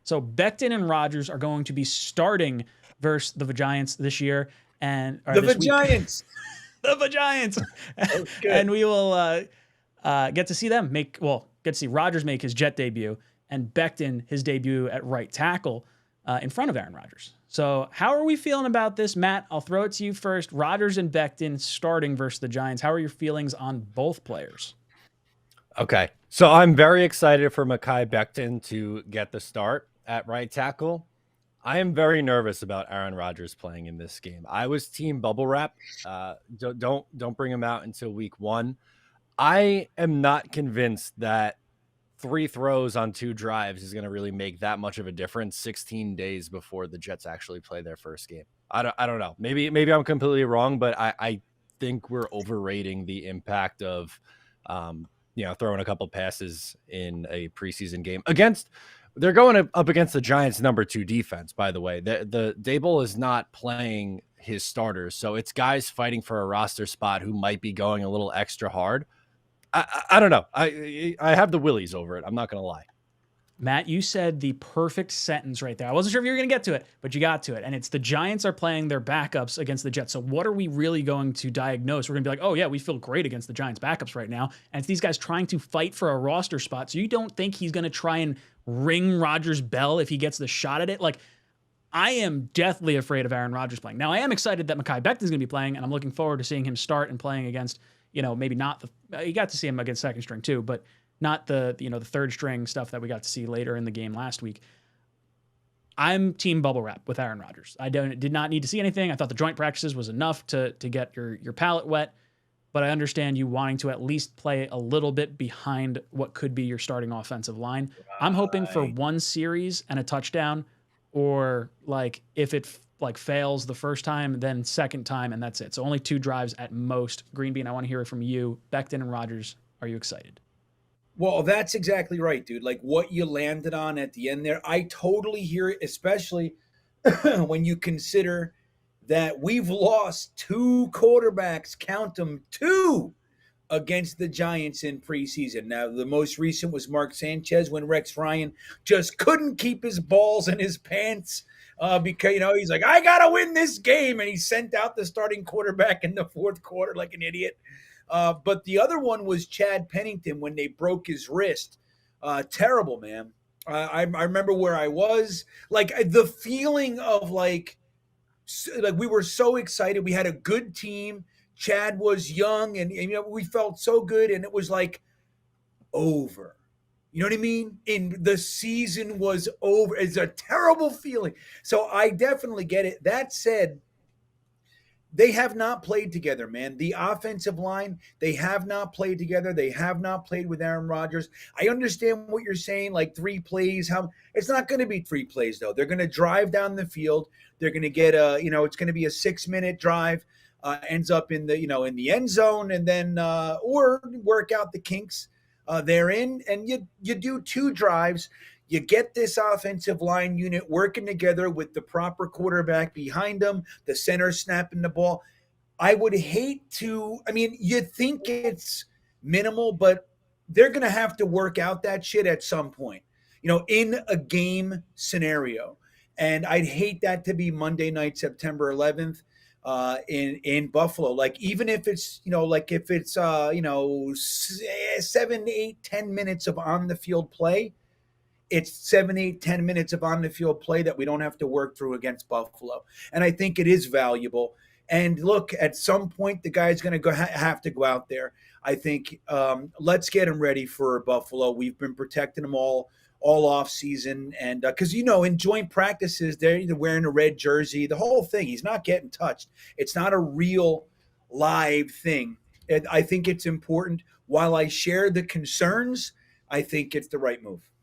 So Becton and Rogers are going to be starting versus the Giants this year or The this week. Giants. The Giants, Oh, good. and we will get to see them get to see Rogers make his Jet debut and Becton his debut at right tackle in front of Aaron Rodgers. So how are we feeling about this, Matt? I'll throw it to you first. Rodgers and Becton starting versus the Giants. How are your feelings on both players? Okay. So I'm very excited for Mekhi Becton to get the start at right tackle. I am very nervous about Aaron Rodgers playing in this game. I was team bubble wrap. Don't bring him out until week 1. I am not convinced that 3 throws on 2 drives is going to really make that much of a difference 16 days before the Jets actually play their first game. I don't know. Maybe I'm completely wrong, but I think we're overrating the impact of throwing a couple passes in a preseason game against. They're going up against the Giants' number 2 defense, by the way. The Dable is not playing his starters, so it's guys fighting for a roster spot who might be going a little extra hard. I don't know. I have the willies over it. I'm not going to lie. Matt, you said the perfect sentence right there. I wasn't sure if you were going to get to it, but you got to it. And it's the Giants are playing their backups against the Jets. So what are we really going to diagnose? We're going to be like, oh, yeah, we feel great against the Giants backups right now. And it's these guys trying to fight for a roster spot. So you don't think he's going to try and ring Rodgers' bell if he gets the shot at it? Like, I am deathly afraid of Aaron Rodgers playing. Now, I am excited that Mekhi Becton's going to be playing, and I'm looking forward to seeing him start and playing against, maybe not you got to see him against second string too, but not the third string stuff that we got to see later in the game last week. I'm team bubble wrap with Aaron Rodgers. I did not need to see anything. I thought the joint practices was enough to get your palate wet, but I understand you wanting to at least play a little bit behind what could be your starting offensive line. I'm hoping for one series and a touchdown, or like if it fails the first time, then second time, and that's it. So only 2 drives at most. Greenbean, I want to hear it from you. Becton and Rodgers, are you excited? Well, that's exactly right, dude. Like what you landed on at the end there, I totally hear it, especially when you consider that we've lost 2 quarterbacks, count them, 2 against the Giants in preseason. Now, the most recent was Mark Sanchez when Rex Ryan just couldn't keep his balls in his pants because, he's like, I got to win this game. And he sent out the starting quarterback in the 4th quarter like an idiot. But the other one was Chad Pennington when they broke his wrist. Terrible, man. I remember where I was. Like the feeling of like we were so excited. We had a good team. Chad was young, and we felt so good, and it was like over. You know what I mean? And the season was over. It's a terrible feeling. So I definitely get it. That said, they have not played together, man. The offensive line, they have not played together. They have not played with Aaron Rodgers. I understand what you're saying, like 3 plays. It's not going to be 3 plays though. They're going to drive down the field. They're going to get it's going to be a 6-minute drive. Ends up in the end zone, and then or work out the kinks therein, and you do 2 drives. You get this offensive line unit working together with the proper quarterback behind them, the center snapping the ball. I would hate to, you think it's minimal, but they're going to have to work out that shit at some point, in a game scenario. And I'd hate that to be Monday night, September 11th. In Buffalo, like even if it's 7, 8, 10 minutes of on the field play, it's 7, 8, 10 minutes of on the field play that we don't have to work through against Buffalo. And I think it is valuable. And look, at some point, the guy's going to have to go out there. I think let's get him ready for Buffalo. We've been protecting him all off season. And because, in joint practices, they're either wearing a red jersey, the whole thing. He's not getting touched. It's not a real live thing. And I think it's important. While I share the concerns, I think it's the right move.